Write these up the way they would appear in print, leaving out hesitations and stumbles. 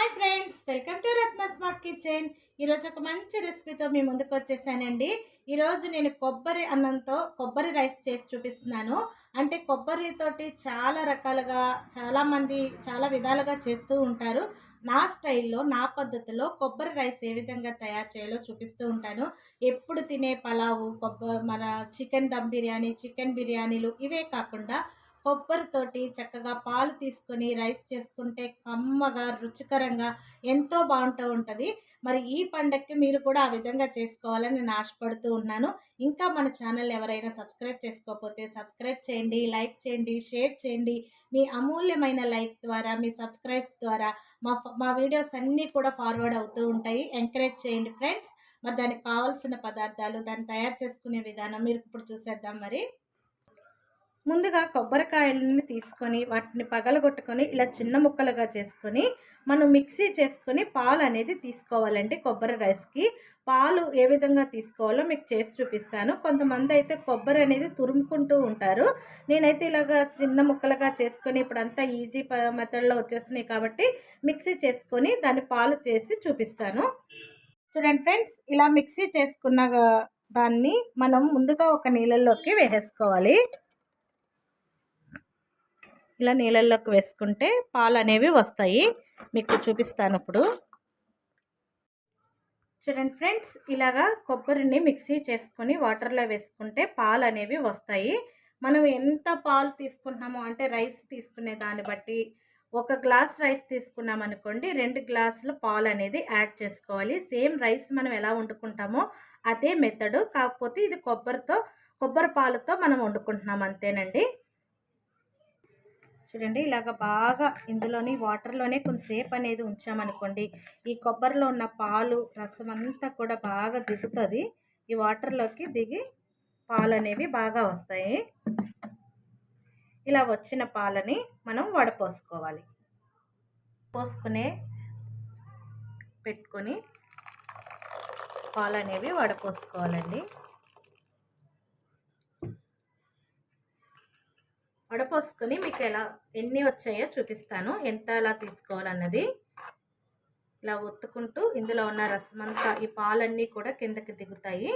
Hi friends, welcome to Ratna smart kitchen. ఈరోజు ఒక మంచి రెసిపీతో మీ ముందుకు వచ్చేసానండి. ఈరోజు నేను కొబ్బరి అన్నంతో కొబ్బరి రైస్ చేసి చూపిస్తున్నాను. అంటే కొబ్బరితోటి చాలా రకాలుగా చాలామంది చాలా విధాలుగా చేస్తూ ఉంటారు. నా స్టైల్లో నా పద్ధతిలో కొబ్బరి రైస్ ఏ విధంగా తయారు చేయాలో చూపిస్తూ ఉంటాను. ఎప్పుడు తినే పలావు, మన చికెన్ దమ్ బిర్యానీ, చికెన్ బిర్యానీలు ఇవే కాకుండా కొబ్బరితోటి చక్కగా పాలు తీసుకొని రైస్ చేసుకుంటే కమ్మగా, రుచికరంగా ఎంతో బాగుంటూ ఉంటుంది. మరి ఈ పండగకి మీరు కూడా ఆ విధంగా చేసుకోవాలని నేను ఆశపడుతూ ఉన్నాను. ఇంకా మన ఛానల్ ఎవరైనా సబ్స్క్రైబ్ చేసుకోకపోతే సబ్స్క్రైబ్ చేయండి, లైక్ చేయండి, షేర్ చేయండి. మీ అమూల్యమైన లైక్ ద్వారా, మీ సబ్స్క్రైబ్స్ ద్వారా మా మా వీడియోస్ అన్నీ కూడా ఫార్వర్డ్ అవుతూ ఉంటాయి. ఎంకరేజ్ చేయండి ఫ్రెండ్స్. మరి దానికి కావాల్సిన పదార్థాలు, దాన్ని తయారు చేసుకునే విధానం మీరు ఇప్పుడు చూసేద్దాం. మరి ముందుగా కొబ్బరికాయలని తీసుకొని వాటిని పగలగొట్టుకొని ఇలా చిన్న ముక్కలుగా చేసుకొని మనం మిక్సీ చేసుకొని పాలు అనేది తీసుకోవాలండి. కొబ్బరి రైస్కి పాలు ఏ విధంగా తీసుకోవాలో మీకు చేసి చూపిస్తాను. కొంతమంది అయితే కొబ్బరి అనేది తురుముకుంటూ ఉంటారు. నేనైతే ఇలాగా చిన్న ముక్కలుగా చేసుకొని ఇప్పుడంతా ఈజీ మెథడ్లో వచ్చేసినాయి కాబట్టి మిక్సీ చేసుకొని దాన్ని పాలు చేసి చూపిస్తాను. చూడండి ఫ్రెండ్స్, ఇలా మిక్సీ చేసుకున్న దాన్ని మనం ముందుగా ఒక నీళ్ళల్లోకి వేసేసుకోవాలి. ఇలా నీళ్ళల్లోకి వేసుకుంటే పాలు అనేవి వస్తాయి. మీకు చూపిస్తాను ఇప్పుడు. చూడండి ఫ్రెండ్స్, ఇలాగా కొబ్బరిని మిక్సీ చేసుకొని వాటర్లో వేసుకుంటే పాలు అనేవి వస్తాయి. మనం ఎంత పాలు తీసుకుంటున్నామో అంటే రైస్ తీసుకునే దాన్ని బట్టి, ఒక గ్లాస్ రైస్ తీసుకున్నాం అనుకోండి 2 గ్లాసుల పాలు అనేది యాడ్ చేసుకోవాలి. సేమ్ రైస్ మనం ఎలా వండుకుంటామో అదే మెథడు, కాకపోతే ఇది కొబ్బరి పాలతో మనం వండుకుంటున్నాం అంతేనండి. చూడండి, ఇలాగ బాగా ఇందులోని వాటర్లోనే కొంతసేపు అనేది ఉంచామనుకోండి ఈ కొబ్బరిలో ఉన్న పాలు రసం అంతా కూడా బాగా దిగుతుంది. ఈ వాటర్లోకి దిగి పాలు అనేవి బాగా వస్తాయి. ఇలా వచ్చిన పాలని మనం వడపోసుకోవాలి. పెట్టుకొని పాలు అనేవి వడపోసుకోవాలండి. వడపోసుకొని మీకు ఎన్ని వచ్చాయో చూపిస్తాను, ఎంత అలా తీసుకోవాలన్నది. ఇలా ఒత్తుకుంటూ ఇందులో ఉన్న రసం అంతా, ఈ పాలన్నీ కూడా కిందకి దిగుతాయి.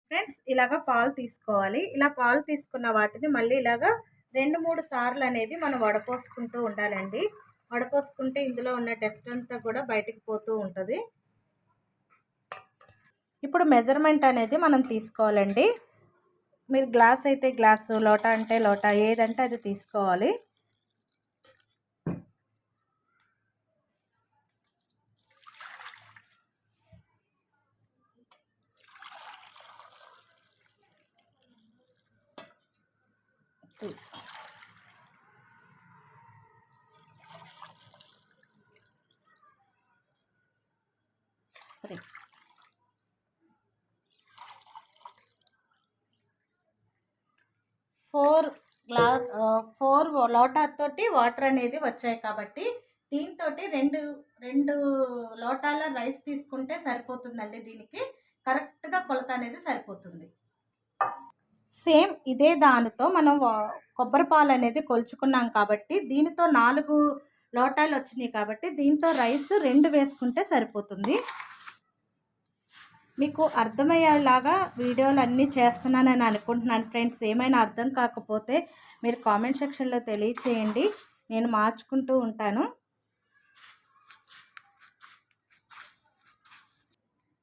ఫ్రెండ్స్, ఇలాగా పాలు తీసుకోవాలి. ఇలా పాలు తీసుకున్న వాటిని మళ్ళీ ఇలాగా 2-3 సార్లు అనేది మనం వడపోసుకుంటూ ఉండాలండి. వడపోసుకుంటే ఇందులో ఉన్న డస్ట్ అంతా కూడా బయటికి పోతూ ఉంటుంది. ఇప్పుడు మెజర్మెంట్ అనేది మనం తీసుకోవాలండి. మీరు గ్లాస్ అయితే గ్లాసు, లోటా అంటే లోటా, ఏదంటే అది తీసుకోవాలి. ఫోర్ లోటాతోటి వాటర్ అనేది వచ్చాయి కాబట్టి దీంతో రెండు లోటాల రైస్ తీసుకుంటే సరిపోతుందండి. దీనికి కరెక్ట్గా కొలత అనేది సరిపోతుంది. సేమ్ ఇదే దానితో మనం కొబ్బరి పాలు అనేది కొలుచుకున్నాం కాబట్టి దీనితో 4 లోటాలు వచ్చినాయి కాబట్టి దీంతో రైస్ 2 వేసుకుంటే సరిపోతుంది. మీకు అర్థమయ్యేలాగా వీడియోలు అన్నీ చేస్తున్నానని అనుకుంటున్నాను ఫ్రెండ్స్. ఏమైనా అర్థం కాకపోతే మీరు కామెంట్ సెక్షన్లో తెలియచేయండి, నేను మార్చుకుంటూ ఉంటాను.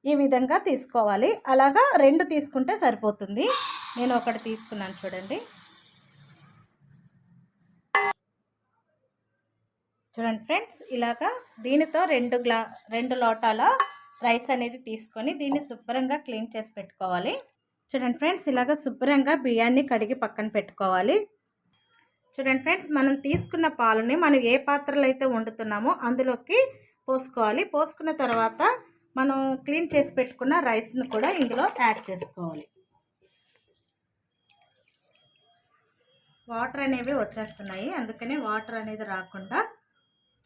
ఈ విధంగా తీసుకోవాలి. అలాగా 2 తీసుకుంటే సరిపోతుంది. నేను ఒకటి తీసుకున్నాను చూడండి. చూడండి ఫ్రెండ్స్, ఇలాగా దీనితో 2 లోటాల రైస్ అనేది తీసుకొని దీన్ని శుభ్రంగా క్లీన్ చేసి పెట్టుకోవాలి. చూడండి ఫ్రెండ్స్, ఇలాగ శుభ్రంగా బియ్యాన్ని కడిగి పక్కన పెట్టుకోవాలి. చూడండి ఫ్రెండ్స్, మనం తీసుకున్న పాలని మనం ఏ పాత్రలో అయితే వండుతున్నామో అందులోకి పోసుకోవాలి. పోసుకున్న తర్వాత మనం క్లీన్ చేసి పెట్టుకున్న రైస్ను కూడా ఇందులో యాడ్ చేసుకోవాలి. వాటర్ అనేవి వచ్చేస్తున్నాయి, అందుకని వాటర్ అనేది రాకుండా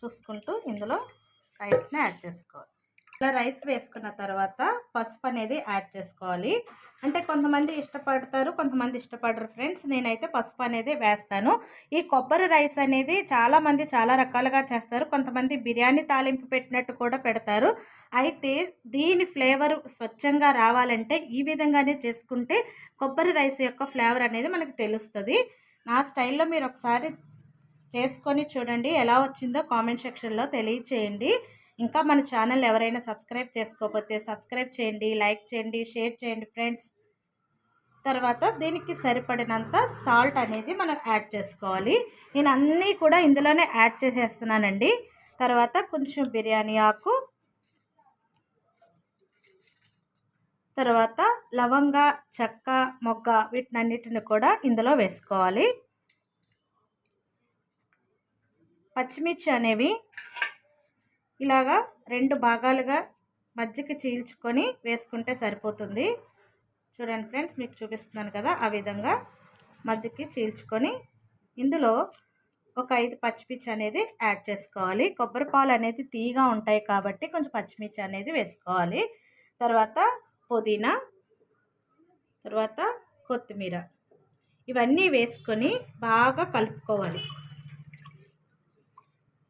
చూసుకుంటూ ఇందులో రైస్ని యాడ్ చేసుకోవాలి. ఇలా రైస్ వేసుకున్న తర్వాత పసుపు అనేది యాడ్ చేసుకోవాలి. అంటే కొంతమంది ఇష్టపడతారు, కొంతమంది ఇష్టపడరు ఫ్రెండ్స్. నేనైతే పసుపు అనేది వేస్తాను. ఈ కొబ్బరి రైస్ అనేది చాలామంది చాలా రకాలుగా చేస్తారు. కొంతమంది బిర్యానీ తాలింపు పెట్టినట్టు కూడా పెడతారు. అయితే దీని ఫ్లేవర్ స్వచ్ఛంగా రావాలంటే ఈ విధంగానే చేసుకుంటే కొబ్బరి రైస్ యొక్క ఫ్లేవర్ అనేది మనకు తెలుస్తుంది. నా స్టైల్లో మీరు ఒకసారి చేసుకొని చూడండి, ఎలా వచ్చిందో కామెంట్ సెక్షన్లో తెలియచేయండి. ఇంకా మన ఛానల్ ఎవరైనా సబ్స్క్రైబ్ చేసుకోకపోతే సబ్స్క్రైబ్ చేయండి, లైక్ చేయండి, షేర్ చేయండి ఫ్రెండ్స్. తర్వాత దీనికి సరిపడినంత సాల్ట్ అనేది మనం యాడ్ చేసుకోవాలి. నేను అన్నీ కూడా ఇందులోనే యాడ్ చేసేస్తున్నానండి. తర్వాత కొంచెం బిర్యానీ ఆకు, తర్వాత లవంగ, చెక్క, మొగ్గ వీటినన్నిటిని కూడా ఇందులో వేసుకోవాలి. పచ్చిమిర్చి అనేవి ఇలాగా 2 భాగాలుగా మధ్యకి చీల్చుకొని వేసుకుంటే సరిపోతుంది. చూడండి ఫ్రెండ్స్, మీకు చూపిస్తున్నాను కదా, ఆ విధంగా మధ్యకి చీల్చుకొని ఇందులో ఒక 5 పచ్చిమిర్చి అనేది యాడ్ చేసుకోవాలి. కొబ్బరి పాలు అనేది తీగా ఉంటాయి కాబట్టి కొంచెం పచ్చిమిర్చి అనేది వేసుకోవాలి. తర్వాత పుదీనా, తర్వాత కొత్తిమీర ఇవన్నీ వేసుకొని బాగా కలుపుకోవాలి.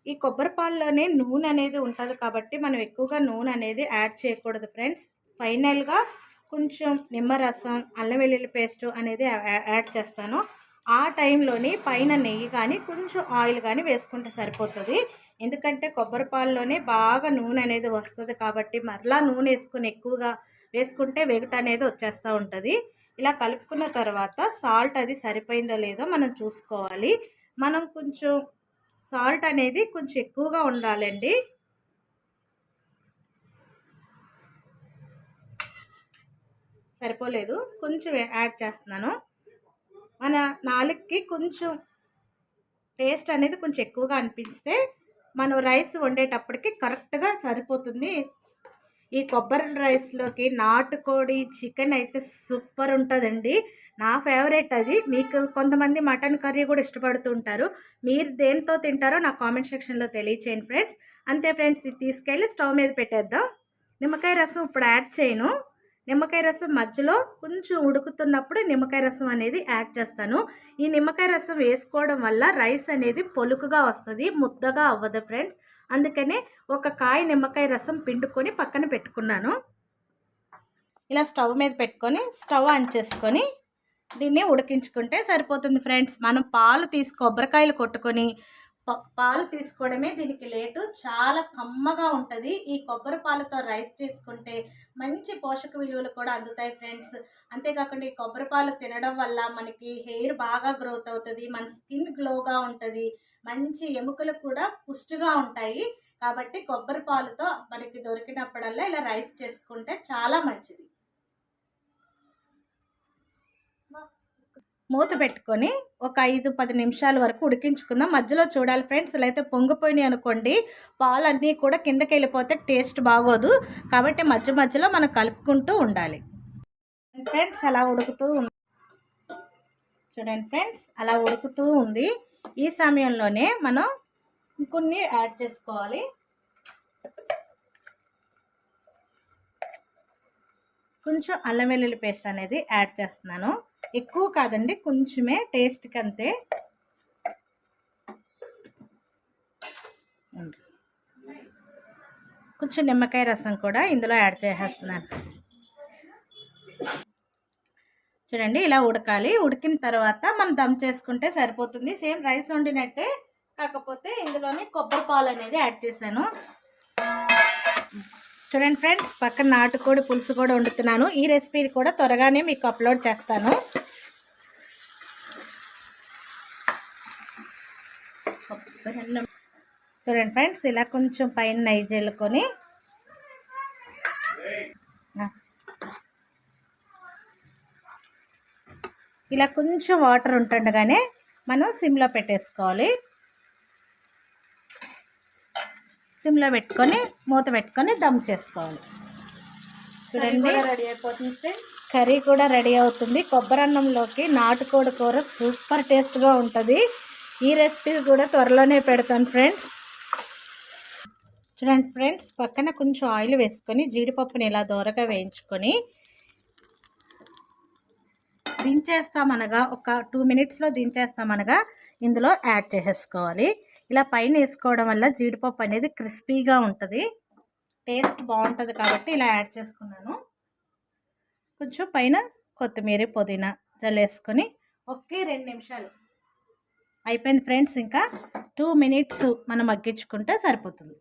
ఈ కొబ్బరి పాలలోనే నూనె అనేది ఉంటుంది కాబట్టి మనం ఎక్కువగా నూనె అనేది యాడ్ చేయకూడదు ఫ్రెండ్స్. ఫైనల్గా కొంచెం నిమ్మరసం, అల్లం వెల్లుల్లి పేస్ట్ అనేది యాడ్ చేస్తాను. ఆ టైంలోని పైన నెయ్యి కానీ కొంచెం ఆయిల్ కానీ వేసుకుంటే సరిపోతుంది. ఎందుకంటే కొబ్బరి పాలలోనే బాగా నూనె అనేది వస్తుంది కాబట్టి మరలా నూనె వేసుకొని ఎక్కువగా వేసుకుంటే వెగట అనేది వచ్చేస్తూ ఉంటుంది. ఇలా కలుపుకున్న తర్వాత సాల్ట్ అది సరిపోయిందో లేదో మనం చూసుకోవాలి. మనం కొంచెం సాల్ట్ అనేది కొంచెం ఎక్కువగా ఉండాలండి. సరిపోలేదు, కొంచెం యాడ్ చేస్తున్నాను. మన నాలుగుకి కొంచెం టేస్ట్ అనేది కొంచెం ఎక్కువగా అనిపిస్తే మనం రైస్ వండేటప్పటికి కరెక్ట్గా సరిపోతుంది. ఈ కొబ్బరి రైస్లోకి నాటుకోడి చికెన్ అయితే సూపర్ ఉంటుందండి. నా ఫేవరెట్ అది. మీకు కొంతమంది మటన్ కర్రీ కూడా ఇష్టపడుతూ ఉంటారు. మీరు దేనితో తింటారో నా కామెంట్ సెక్షన్లో తెలియచేయండి ఫ్రెండ్స్. అంతే ఫ్రెండ్స్, ఇది తీసుకెళ్ళి స్టవ్ మీద పెట్టేద్దాం. నిమ్మకాయ రసం ఇప్పుడు యాడ్ చేయను. నిమ్మకాయ రసం మధ్యలో కొంచెం ఉడుకుతున్నప్పుడు నిమ్మకాయ రసం అనేది యాడ్ చేస్తాను. ఈ నిమ్మకాయ రసం వేసుకోవడం వల్ల రైస్ అనేది పొలుకుగా వస్తుంది, ముద్దగా అవ్వదు ఫ్రెండ్స్. అందుకనే ఒక కాయ నిమ్మకాయ రసం పిండుకొని పక్కన పెట్టుకున్నాను. ఇలా స్టవ్ మీద పెట్టుకొని స్టవ్ ఆన్ చేసుకొని దీన్ని ఉడికించుకుంటే సరిపోతుంది ఫ్రెండ్స్. మనం కొబ్బరికాయలు కొట్టుకొని పాలు తీసుకోవడమే దీనికి లేటు. చాలా కమ్మగా ఉంటుంది. ఈ కొబ్బరి పాలతో రైస్ చేసుకుంటే మంచి పోషక విలువలు కూడా అందుతాయి ఫ్రెండ్స్. అంతేకాకుండా ఈ కొబ్బరి పాలు తినడం వల్ల మనకి హెయిర్ బాగా గ్రోత్ అవుతుంది, మన స్కిన్ గ్లోగా ఉంటుంది, మంచి ఎముకలు కూడా పుష్టిగా ఉంటాయి. కాబట్టి కొబ్బరి పాలతో మనకి దొరికినప్పుడల్లా ఇలా రైస్ చేసుకుంటే చాలా మంచిది. మూత పెట్టుకొని ఒక 5-10 నిమిషాల వరకు ఉడికించుకుందాం. మధ్యలో చూడాలి ఫ్రెండ్స్, ఇలా అయితే పొంగిపోయినాయి అనుకోండి పాలు అన్నీ కూడా కిందకి వెళ్ళిపోతే టేస్ట్ బాగోదు. కాబట్టి మధ్య మధ్యలో మనం కలుపుకుంటూ ఉండాలి ఫ్రెండ్స్. అలా ఉడుకుతూ ఉంది చూడండి ఫ్రెండ్స్, అలా ఉడుకుతూ ఉంది. ఈ సమయంలోనే మనం ఇంకొన్ని యాడ్ చేసుకోవాలి. కొంచెం అల్లం వెల్లుల్లి పేస్ట్ అనేది యాడ్ చేస్తున్నాను. ఎక్కువ కాదండి, కొంచెమే, టేస్ట్కి అంతే. కొంచెం నిమ్మకాయ రసం కూడా ఇందులో యాడ్ చేసేస్తున్నాను. చూడండి, ఇలా ఉడకాలి. ఉడికిన తర్వాత మనం దమ్ చేసుకుంటే సరిపోతుంది. సేమ్ రైస్ వండినట్టే, కాకపోతే ఇందులోనే కొబ్బరి పాలు అనేది యాడ్ చేశాను. చూడండి ఫ్రెండ్స్, పక్కన నాటుకోడి పులుసు కూడా వండుతున్నాను. ఈ రెసిపీ కూడా త్వరగానే మీకు అప్లోడ్ చేస్తాను. చూడండి ఫ్రెండ్స్, ఇలా కొంచెం పైన నెయ్యి జల్లుకొని ఇలా కొంచెం వాటర్ ఉంటుండగానే మనం సిమ్లో పెట్టేసుకోవాలి. సిమ్లో పెట్టుకొని మూత పెట్టుకొని దమ్ చేసుకోవాలి. చూడండి, రెడీ అయిపోతుంది ఫ్రెండ్స్. కర్రీ కూడా రెడీ అవుతుంది. కొబ్బరి అన్నంలోకి నాటుకోడి కూర సూపర్ టేస్ట్గా ఉంటుంది. ఈ రెసిపీ కూడా త్వరలోనే పెడతాను ఫ్రెండ్స్. చూడండి ఫ్రెండ్స్, పక్కన కొంచెం ఆయిల్ వేసుకొని జీడిపప్పుని ఇలా దోరగా వేయించుకొని దించేస్తామనగా ఒక 2 మినిట్స్లో దించేస్తామనగా ఇందులో యాడ్ చేసేసుకోవాలి. ఇలా పైన వేసుకోవడం వల్ల జీడిపప్పు అనేది క్రిస్పీగా ఉంటుంది, టేస్ట్ బాగుంటుంది కాబట్టి ఇలా యాడ్ చేసుకున్నాను. కొంచెం పైన కొత్తిమీర పుదీనా జల్లేసుకొని ఒకే 2 నిమిషాలు అయిపోయింది ఫ్రెండ్స్. ఇంకా 2 మినిట్స్ మనం మగ్గించుకుంటే సరిపోతుంది.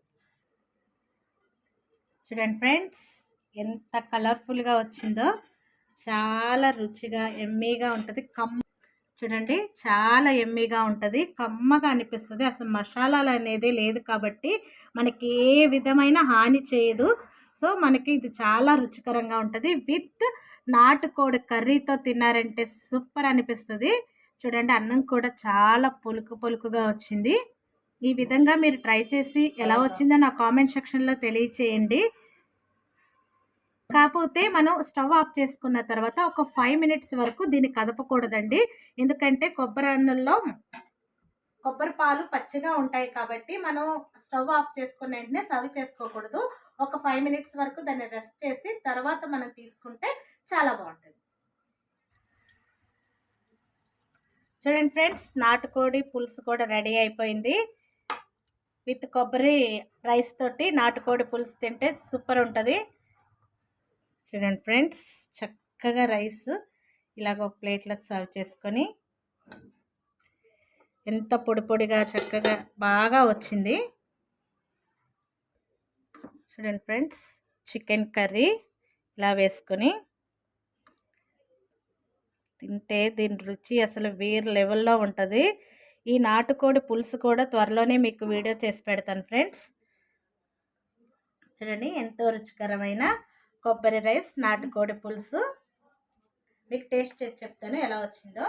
చూడండి ఫ్రెండ్స్, ఎంత కలర్ఫుల్గా వచ్చిందో, చాలా రుచిగా ఎమ్మీగా ఉంటుంది. చూడండి, చాలా ఎమ్మీగా ఉంటుంది, కమ్మగా అనిపిస్తుంది. అసలు మసాలాలు అనేది లేదు కాబట్టి మనకి ఏ విధమైన హాని చేయదు. సో మనకి ఇది చాలా రుచికరంగా ఉంటుంది. విత్ నాటుకోడి కర్రీతో తిన్నారంటే సూపర్ అనిపిస్తుంది. చూడండి, అన్నం కూడా చాలా పులుకుగా వచ్చింది. ఈ విధంగా మీరు ట్రై చేసి ఎలా వచ్చిందో నా కామెంట్ సెక్షన్లో తెలియచేయండి. కాకపోతే మనం స్టవ్ ఆఫ్ చేసుకున్న తర్వాత ఒక 5 మినిట్స్ వరకు దీన్ని కదపకూడదండి. ఎందుకంటే కొబ్బరి అన్నంలో కొబ్బరి పాలు పచ్చిగా ఉంటాయి కాబట్టి మనం స్టవ్ ఆఫ్ చేసుకున్న వెంటనే సర్వ్ చేసుకోకూడదు. ఒక 5 మినిట్స్ వరకు దాన్ని రెస్ట్ చేసి తర్వాత మనం తీసుకుంటే చాలా బాగుంటుంది. చూడండి ఫ్రెండ్స్, నాటుకోడి పులుసు కూడా రెడీ అయిపోయింది. విత్ కొబ్బరి రైస్ తోటి నాటుకోడి పులుసు తింటే సూపర్ ఉంటుంది. చూడండి ఫ్రెండ్స్, చక్కగా రైస్ ఇలాగ ఒక ప్లేట్లోకి సర్వ్ చేసుకొని ఎంత పొడిగా చక్కగా బాగా వచ్చింది. చూడండి ఫ్రెండ్స్, చికెన్ కర్రీ ఇలా వేసుకొని తింటే దీని రుచి అసలు వేరే లెవెల్లో ఉంటుంది. ఈ నాటుకోడి పులుసు కూడా త్వరలోనే మీకు వీడియో చేసి పెడతాను ఫ్రెండ్స్. చూడండి, ఎంతో రుచికరమైన కొబ్బరి రైస్ నాటుకోడి పులుసు. మీకు టేస్ట్ చేసి చెప్తాను ఎలా వచ్చిందో.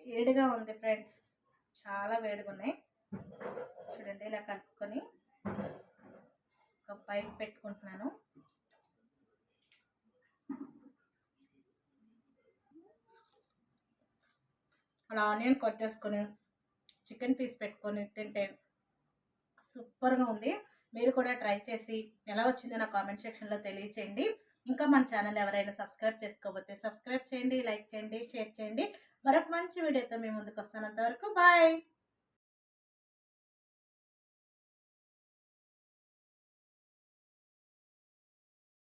వేడిగా ఉంది ఫ్రెండ్స్, చాలా వేడిగా ఉన్నాయి. చూడండి, ఇలా కలుపుకొని ఒక పైప్ పెట్టుకుంటున్నాను. అలా ఆనియన్ కట్ చేసుకొని చికెన్ పీస్ పెట్టుకొని తింటే సూపర్గా ఉంది. మీరు కూడా ట్రై చేసి ఎలా వచ్చిందో నా కామెంట్ సెక్షన్లో తెలియచేయండి. ఇంకా మన ఛానల్ ఎవరైనా సబ్స్క్రైబ్ చేసుకోకపోతే సబ్స్క్రైబ్ చేయండి, లైక్ చేయండి, షేర్ చేయండి. మరొక మంచి వీడియోతో మీ ముందుకు వస్తాను. అంతవరకు బాయ్.